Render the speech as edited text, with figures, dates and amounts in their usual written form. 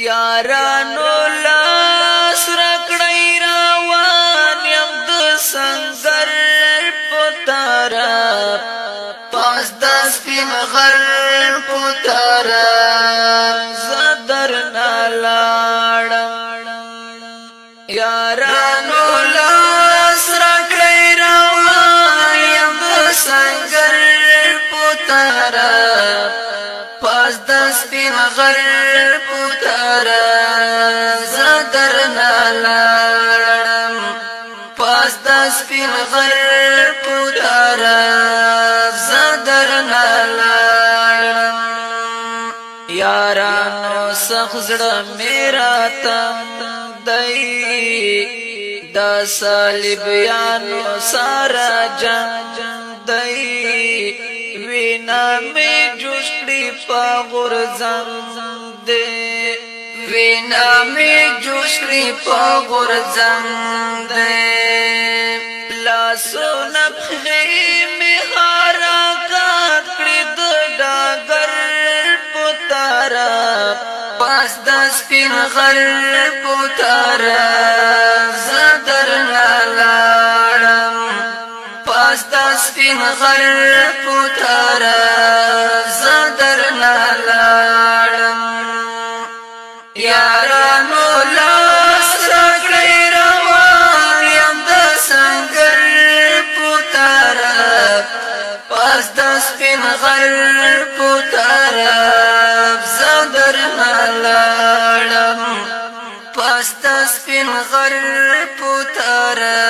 یارانو لاس رکړی روان یم د سنگر پتارا پاس د سپین غر پتارا زدر نالاړم یارانو لاس رکړی روان یم د سنگر پتارا پاس د سپین غر پتارا زدر نالاړم پاس د سپین غر پتارا زدر نالاړم یارانو سخت زړه میرا تم دی د صلیبیانو سره جنگ دی وینا می جوش کړي په غرزنګ دی وینا می جوش کړي په غرزنګ دی لاسونه پښې می حرکت کړي د ډاګر پتارا پاس د سپین غر پتارا زدر نالاړم پاس د سپین غر پتارا زدر نالاړم یارانو لاس رکړی روان یم د سنگر پتارا پاس د سپین غر پتارا زدر نالاړم پاس د سپین غر پتارا